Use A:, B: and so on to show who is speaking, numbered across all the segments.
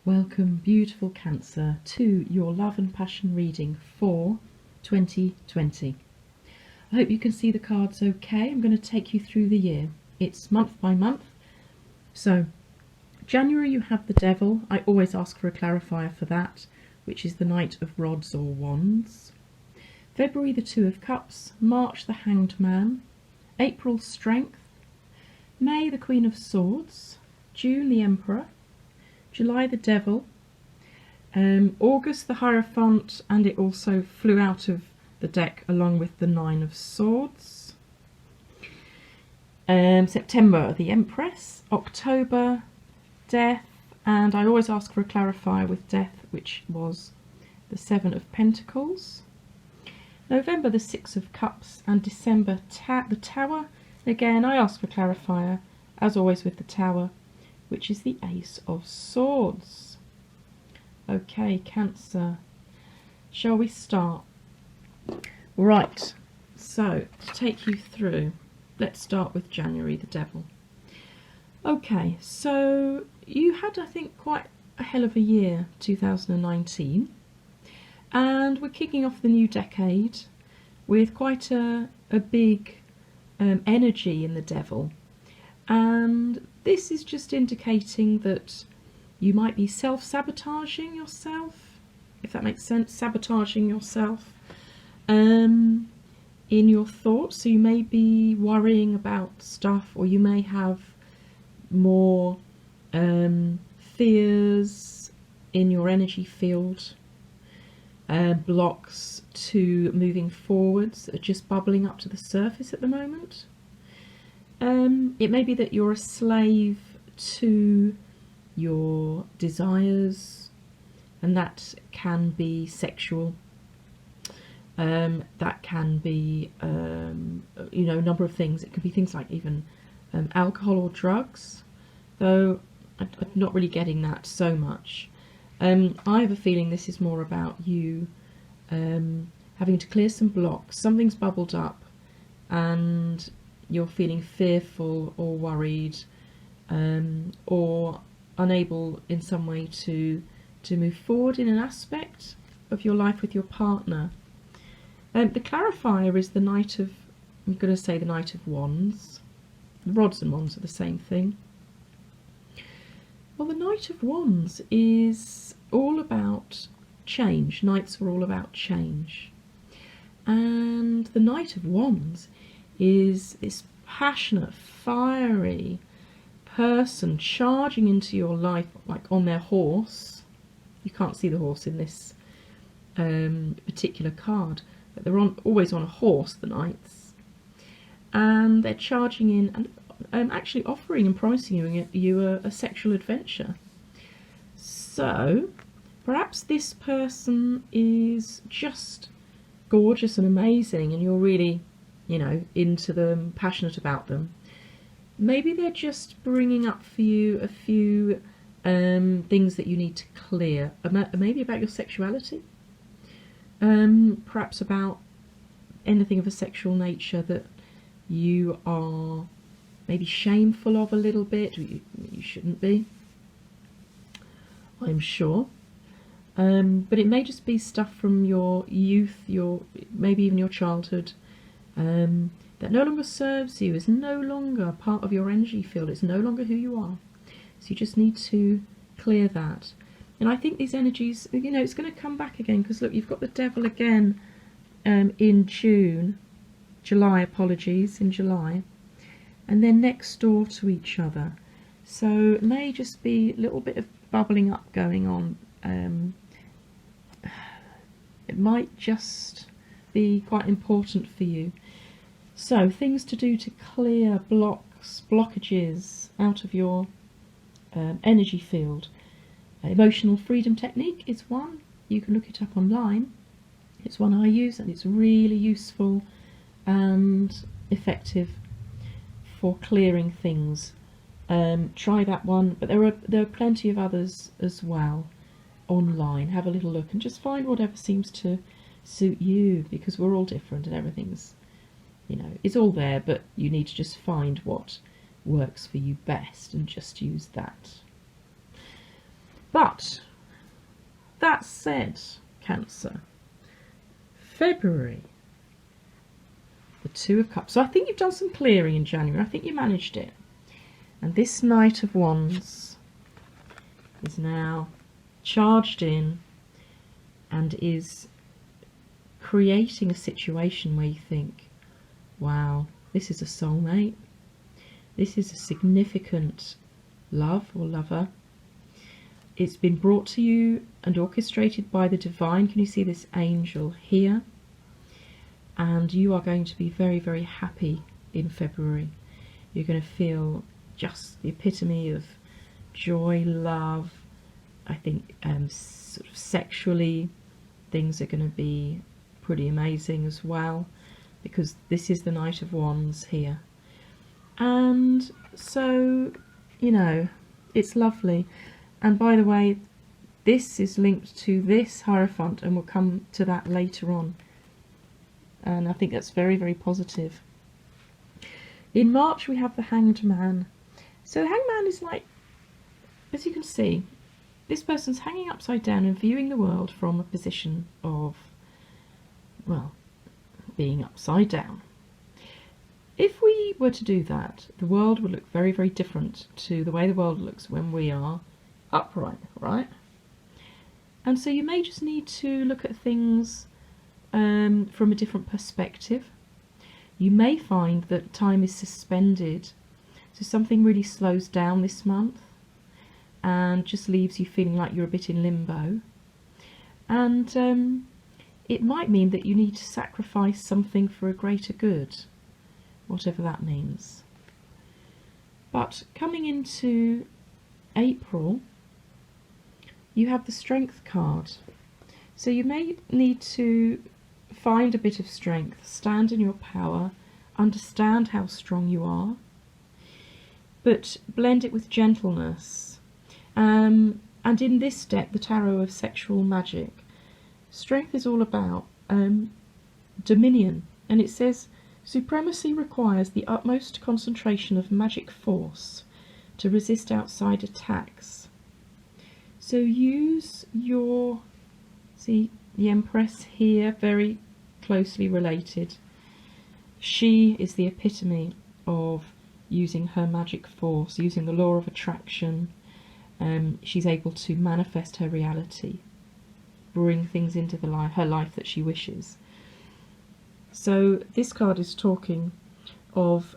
A: Welcome, beautiful Cancer, to your love and passion reading for 2020. I hope you can see the cards okay. I'm going to take you through the year. It's month by month. So, January you have the Devil. I always ask for a clarifier for that, which is the Knight of Rods or Wands. February the Two of Cups. March the Hanged Man. April Strength. May the Queen of Swords. June the Emperor. July the Devil, August the Hierophant, and it also flew out of the deck along with the Nine of Swords. September the Empress, October Death, and I always ask for a clarifier with Death, which was the Seven of Pentacles. November the Six of Cups, and December the Tower. Again, I ask for clarifier, as always with the Tower, which is the Ace of Swords. Okay, Cancer, shall we start? Right, so to take you through, let's start with January the Devil. Okay, so you had, I think, quite a hell of a year, 2019, and we're kicking off the new decade with quite a big energy in the Devil. And this is just indicating that you might be self-sabotaging yourself, if that makes sense, sabotaging yourself in your thoughts. So you may be worrying about stuff, or you may have more fears in your energy field, blocks to moving forwards that are just bubbling up to the surface at the moment. It may be that you're a slave to your desires, and that can be sexual. That can be, a number of things. It could be things like even alcohol or drugs, though I'm not really getting that so much. I have a feeling this is more about you having to clear some blocks. Something's bubbled up, and you're feeling fearful or worried, or unable in some way to move forward in an aspect of your life with your partner. The clarifier is the Knight of, I'm going to say the Knight of Wands. The Rods and Wands are the same thing. Well, the Knight of Wands is all about change. Knights are all about change. And the Knight of Wands is this passionate, fiery person charging into your life like on their horse. You can't see the horse in this particular card, but they're always on a horse, the knights, and they're charging in and actually offering and promising you a sexual adventure. So perhaps this person is just gorgeous and amazing, and you're really into them, passionate about them. Maybe they're just bringing up for you a few things that you need to clear, maybe about your sexuality, perhaps about anything of a sexual nature that you are maybe shameful of a little bit. You shouldn't be, I'm sure. But it may just be stuff from your youth, maybe even your childhood, that no longer serves you, is no longer part of your energy field, it's no longer who you are. So you just need to clear that. And I think these energies, it's going to come back again, because look, you've got the Devil again in July, in July, and they're next door to each other. So it may just be a little bit of bubbling up going on. It might just be quite important for you. So things to do to clear blockages out of your energy field. Emotional freedom technique is one. You can look it up online. It's one I use, and it's really useful and effective for clearing things. Try that one, but there are plenty of others as well online. Have a little look and just find whatever seems to suit you, because we're all different and everything's, it's all there, but you need to just find what works for you best and just use that. But that said, Cancer, February, the Two of Cups. So I think you've done some clearing in January. I think you managed it. And this Knight of Wands is now charged in and is creating a situation where you think, wow, this is a soulmate. This is a significant love or lover. It's been brought to you and orchestrated by the divine. Can you see this angel here? And you are going to be very, very happy in February. You're going to feel just the epitome of joy, love. I think sort of sexually things are going to be pretty amazing as well, because this is the Knight of Wands here. And so, you know, it's lovely. And by the way, this is linked to this Hierophant, and we'll come to that later on. And I think that's very, very positive. In March we have the Hanged Man. So the Hanged Man is like, as you can see, this person's hanging upside down and viewing the world from a position of, well, being upside down. If we were to do that, the world would look very, very different to the way the world looks when we are upright, right? And so you may just need to look at things from a different perspective. You may find that time is suspended, so something really slows down this month and just leaves you feeling like you're a bit in limbo. And it might mean that you need to sacrifice something for a greater good, whatever that means. But coming into April, you have the Strength card. So you may need to find a bit of strength, stand in your power, understand how strong you are, but blend it with gentleness. And in this deck, the Tarot of Sexual Magic, strength is all about dominion, and it says supremacy requires the utmost concentration of magic force to resist outside attacks. So use your, see the Empress here, very closely related. She is the epitome of using her magic force, using the law of attraction. She's able to manifest her reality, bring things into her life that she wishes. So this card is talking of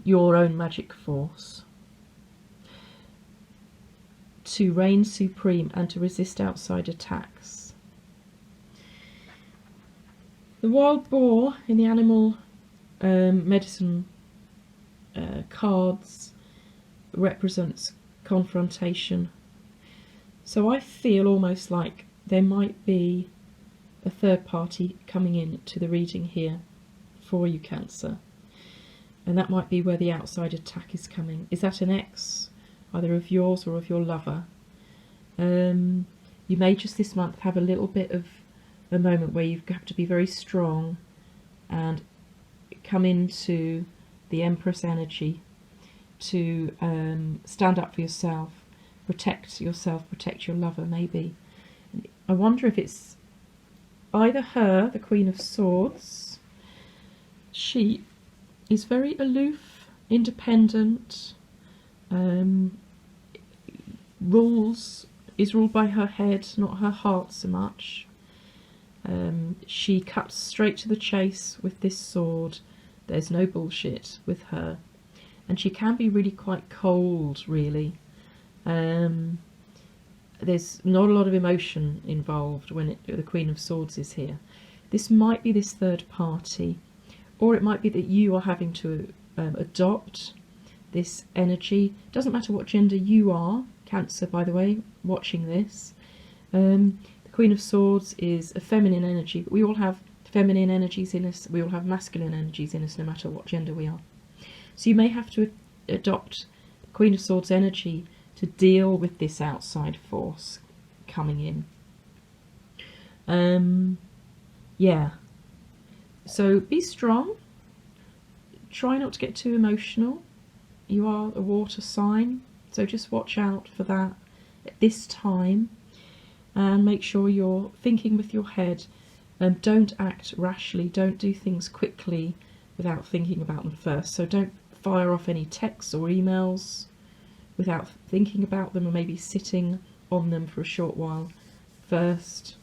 A: your own magic force to reign supreme and to resist outside attacks. The wild boar in the animal medicine cards represents confrontation. So I feel almost like there might be a third party coming in to the reading here for you, Cancer. And that might be where the outside attack is coming. Is that an ex, either of yours or of your lover? You may just this month have a little bit of a moment where you have to be very strong and come into the Empress energy to stand up for yourself, protect your lover maybe. I wonder if it's either her, the Queen of Swords. She is very aloof, independent, is ruled by her head, not her heart so much. She cuts straight to the chase with this sword. There's no bullshit with her. And she can be really quite cold, really. There's not a lot of emotion involved when the Queen of Swords is here. This might be this third party, or it might be that you are having to adopt this energy. Doesn't matter what gender you are, Cancer, by the way, watching this. The Queen of Swords is a feminine energy, but we all have feminine energies in us, we all have masculine energies in us, no matter what gender we are. So you may have to adopt the Queen of Swords energy to deal with this outside force coming in. Yeah. So be strong. Try not to get too emotional. You are a water sign. So just watch out for that at this time, and make sure you're thinking with your head. Don't act rashly, don't do things quickly without thinking about them first. So don't fire off any texts or emails without thinking about them, and maybe sitting on them for a short while first,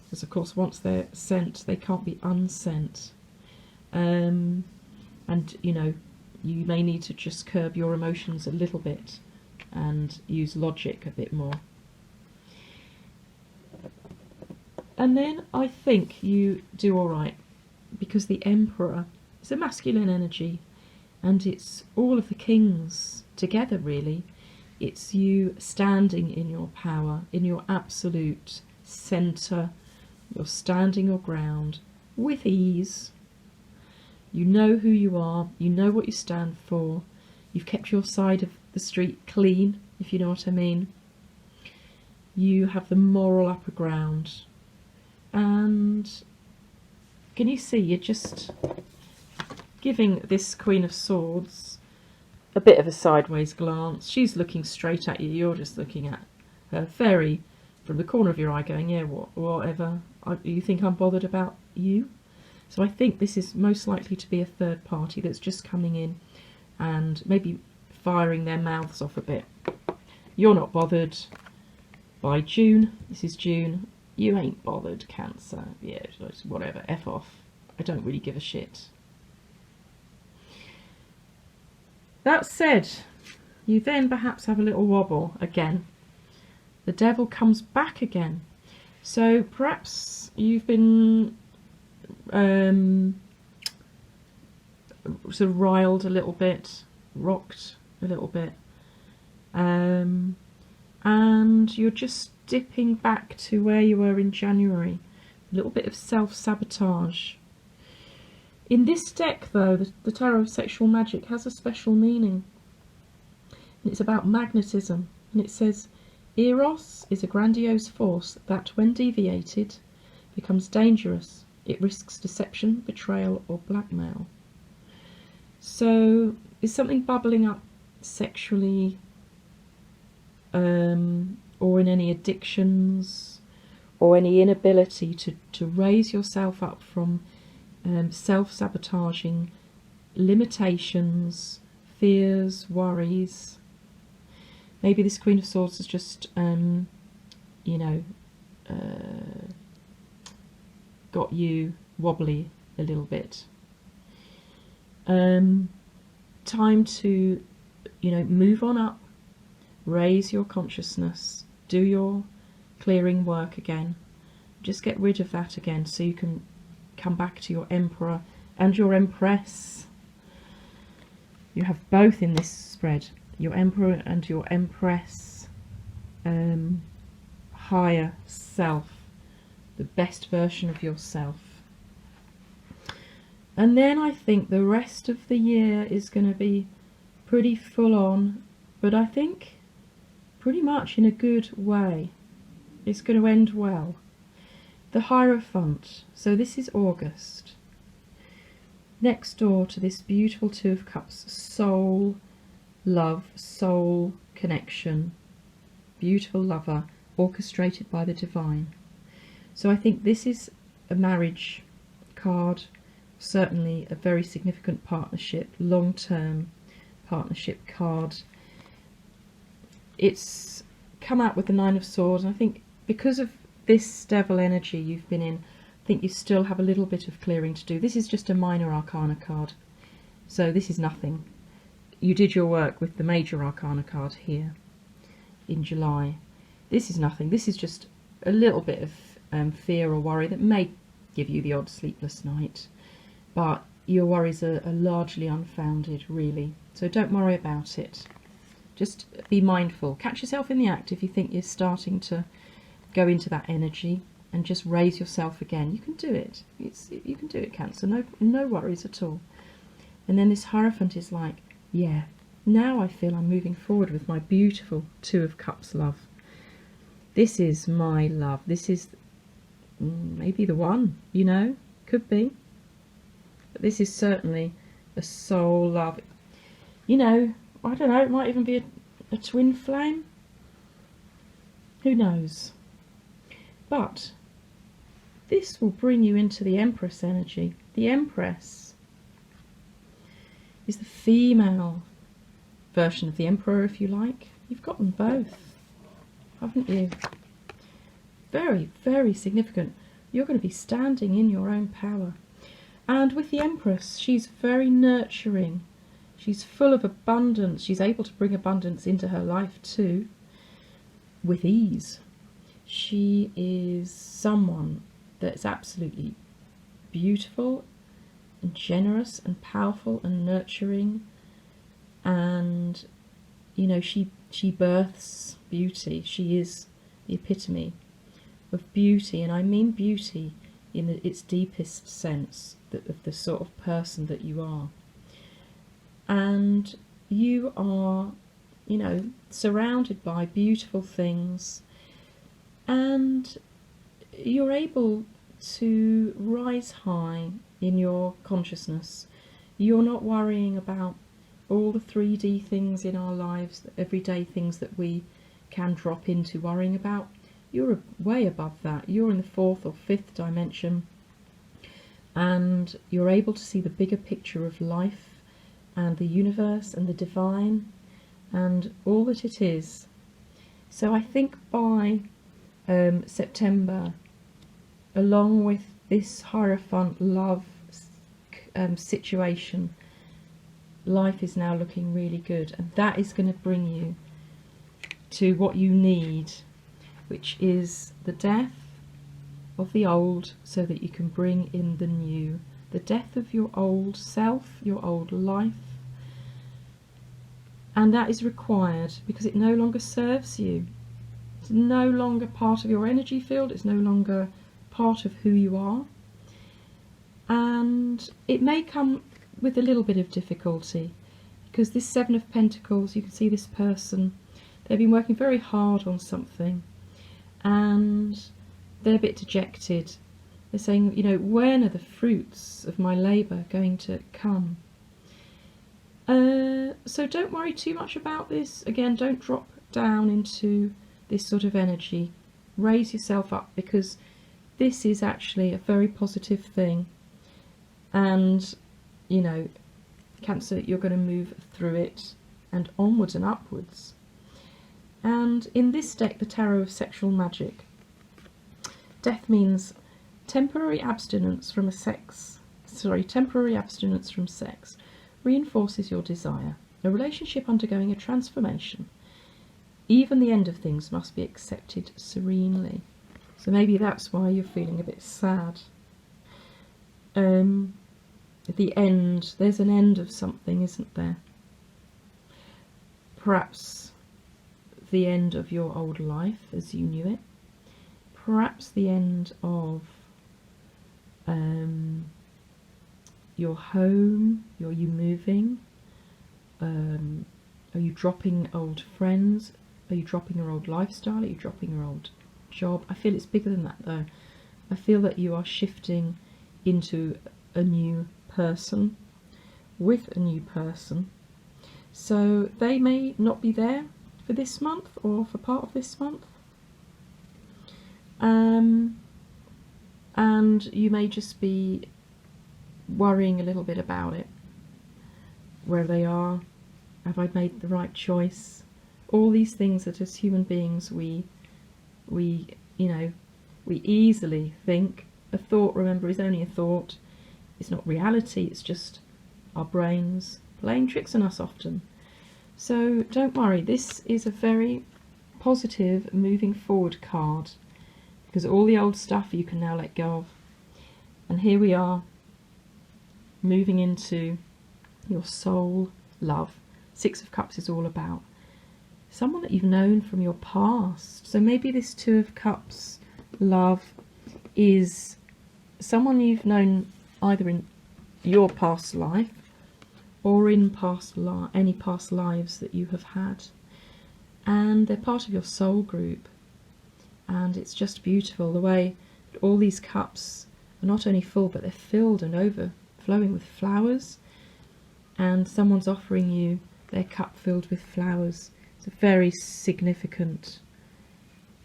A: because of course once they're sent they can't be unsent. And you know, you may need to just curb your emotions a little bit and use logic a bit more. And then I think you do alright, because the Emperor is a masculine energy, and it's all of the kings together really. It's you standing in your power, in your absolute centre. You're standing your ground with ease. You know who you are, you know what you stand for. You've kept your side of the street clean, if you know what I mean. You have the moral upper ground. And can you see, you're just giving this Queen of Swords a bit of a sideways glance. She's looking straight at you, you're just looking at her very from the corner of your eye going, yeah, whatever, you think I'm bothered about you? So I think this is most likely to be a third party that's just coming in and maybe firing their mouths off a bit. You're not bothered. By June, this is June, you ain't bothered, Cancer. Yeah, whatever, F off. I don't really give a shit. That said, you then perhaps have a little wobble again. The Devil comes back again. So perhaps you've been sort of riled a little bit, rocked a little bit, and you're just dipping back to where you were in January. A little bit of self-sabotage. In this deck though, the Tarot of Sexual Magic has a special meaning. And it's about magnetism, and it says, Eros is a grandiose force that, when deviated, becomes dangerous. It risks deception, betrayal or blackmail. So, is something bubbling up sexually, or in any addictions, or any inability to raise yourself up from self-sabotaging limitations, fears, worries? Maybe this Queen of Swords has just, you know, got you wobbly a little bit. Time to, you know, move on up, raise your consciousness, do your clearing work again. Just get rid of that again so you can come back to your Emperor and your Empress. You have both in this spread, your Emperor and your Empress, higher self, the best version of yourself. And then I think the rest of the year is going to be pretty full on, but I think pretty much in a good way. It's going to end well. The Hierophant, so this is August. Next door to this beautiful Two of Cups, soul, love, soul connection, beautiful lover, orchestrated by the divine. So I think this is a marriage card, certainly a very significant partnership, long-term partnership card. It's come out with the Nine of Swords, and I think because of this devil energy you've been in, I think you still have a little bit of clearing to do. This is just a minor arcana card, so this is nothing. You did your work with the major arcana card here in July. This is nothing. This is just a little bit of fear or worry that may give you the odd sleepless night, but your worries are largely unfounded, really. So don't worry about it. Just be mindful. Catch yourself in the act if you think you're starting to go into that energy, and just raise yourself again. You can do it. You can do it, Cancer. No worries at all. And then this Hierophant is like, yeah, now I feel I'm moving forward with my beautiful Two of Cups love. This is my love. This is maybe the one, you know, could be. But this is certainly a soul love. You know, I don't know, it might even be a twin flame? Who knows? But this will bring you into the Empress energy. The Empress is the female version of the Emperor, if you like. You've got them both, haven't you? Very, very significant. You're going to be standing in your own power. And with the Empress, she's very nurturing. She's full of abundance. She's able to bring abundance into her life too, with ease. She is someone that's absolutely beautiful and generous and powerful and nurturing, and you know, she births beauty. She is the epitome of beauty, and I mean beauty in its deepest sense, of the sort of person that you are. And you are, you know, surrounded by beautiful things, and you're able to rise high in your consciousness. You're not worrying about all the 3D things in our lives, the everyday things that we can drop into worrying about. You're way above that. You're in the 4th or 5th dimension, and you're able to see the bigger picture of life and the universe and the divine and all that it is. So I think by September, along with this Hierophant love situation, life is now looking really good, and that is going to bring you to what you need, which is the death of the old so that you can bring in the new. The death of your old self, your old life. And that is required because it no longer serves you. It's no longer part of your energy field. It's no longer part of who you are. And it may come with a little bit of difficulty, because this 7 of Pentacles, you can see this person, they've been working very hard on something, and they're a bit dejected. They're saying, you know, when are the fruits of my labour going to come? So don't worry too much about this. Again, don't drop down into this sort of energy. Raise yourself up, because this is actually a very positive thing. And, you know, Cancer, you're going to move through it and onwards and upwards. And in this deck, the Tarot of Sexual Magic, death means temporary abstinence from sex reinforces your desire. A relationship undergoing a transformation. Even the end of things must be accepted serenely. So maybe that's why you're feeling a bit sad. At the end, there's an end of something, isn't there? Perhaps the end of your old life as you knew it. Perhaps the end of your home. Are you moving? Are you dropping old friends? Are you dropping your old lifestyle? Are you dropping your old job? I feel it's bigger than that though. I feel that you are shifting into a new person, with a new person. So they may not be there for this month or for part of this month. And you may just be worrying a little bit about it. Where they are, have I made the right choice? All these things that as human beings we easily think. A thought, remember, is only a thought. It's not reality, it's just our brains playing tricks on us often. So don't worry, this is a very positive moving forward card, because all the old stuff you can now let go of. And here we are, moving into your soul love. 6 of Cups is all about someone that you've known from your past. So maybe this 2 of Cups love is someone you've known either in your past life or in any past lives that you have had, and they're part of your soul group. And it's just beautiful the way that all these cups are not only full, but they're filled and overflowing with flowers, and someone's offering you their cup filled with flowers It's a very significant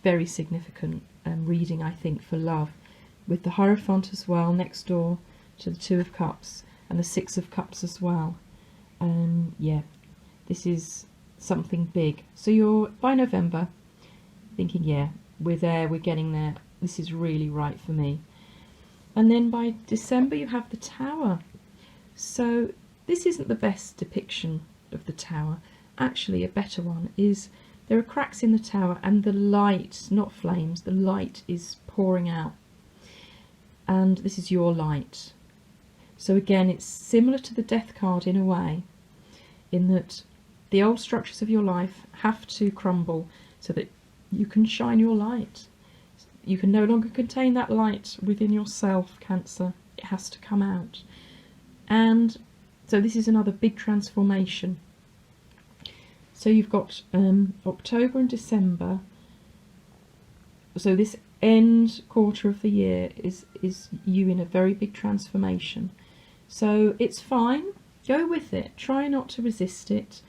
A: reading, I think, for love, with the Hierophant as well next door to the Two of Cups and the Six of Cups as well. Yeah, this is something big. So you're, by November, thinking, yeah, we're there, we're getting there, this is really right for me. And then by December you have the Tower. So this isn't the best depiction of the Tower. Actually, a better one is there are cracks in the Tower and the light, not flames, the light is pouring out. And this is your light. So again, it's similar to the Death card in a way, in that the old structures of your life have to crumble so that you can shine your light. You can no longer contain that light within yourself, Cancer. It has to come out. And so this is another big transformation. So you've got October and December. So this end quarter of the year is you in a very big transformation. So it's fine. Go with it. Try not to resist it.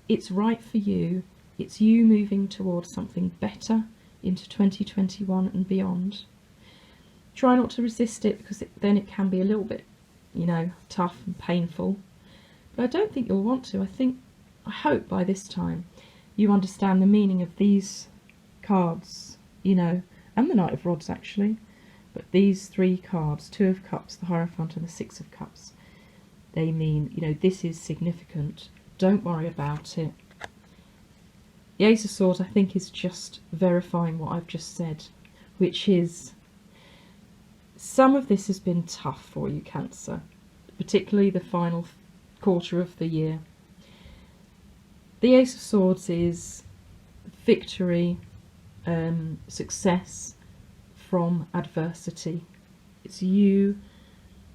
A: It's right for you. It's you moving towards something better into 2021 and beyond. Try not to resist it, because then it can be a little bit, you know, tough and painful. But I don't think you'll want to. I hope by this time you understand the meaning of these cards, you know, and the Knight of Rods actually. But these three cards, Two of Cups, the Hierophant and the Six of Cups, they mean, you know, this is significant. Don't worry about it. The Ace of Swords, I think, is just verifying what I've just said, which is some of this has been tough for you, Cancer, particularly the final quarter of the year. The Ace of Swords is victory, success from adversity. It's you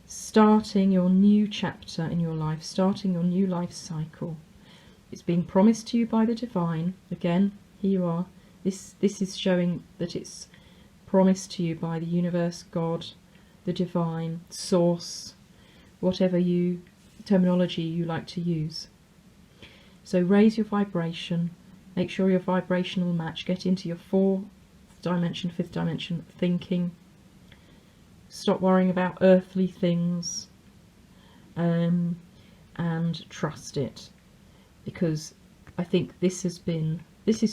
A: starting your new chapter in your life, starting your new life cycle. It's being promised to you by the divine. Again, here you are. This is showing that it's promised to you by the universe, God, the divine, source, whatever terminology you like to use. So raise your vibration, make sure your vibration will match, get into your fourth dimension, fifth dimension thinking. Stop worrying about earthly things, and trust it. Because I think this is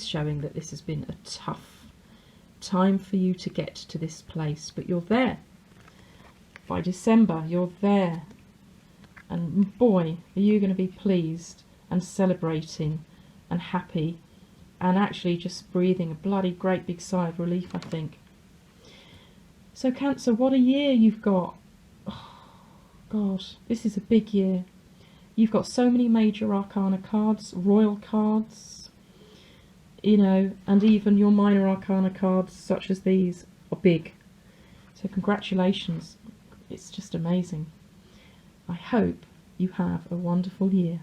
A: showing that this has been a tough time for you to get to this place, but you're there. By December, you're there. And boy, are you going to be pleased and celebrating and happy and actually just breathing a bloody great big sigh of relief, I think. So Cancer, what a year you've got. Oh, God, this is a big year. You've got so many major arcana cards, royal cards, you know, and even your minor arcana cards, such as these, are big. So congratulations. It's just amazing. I hope you have a wonderful year.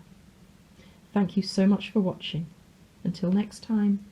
A: Thank you so much for watching. Until next time.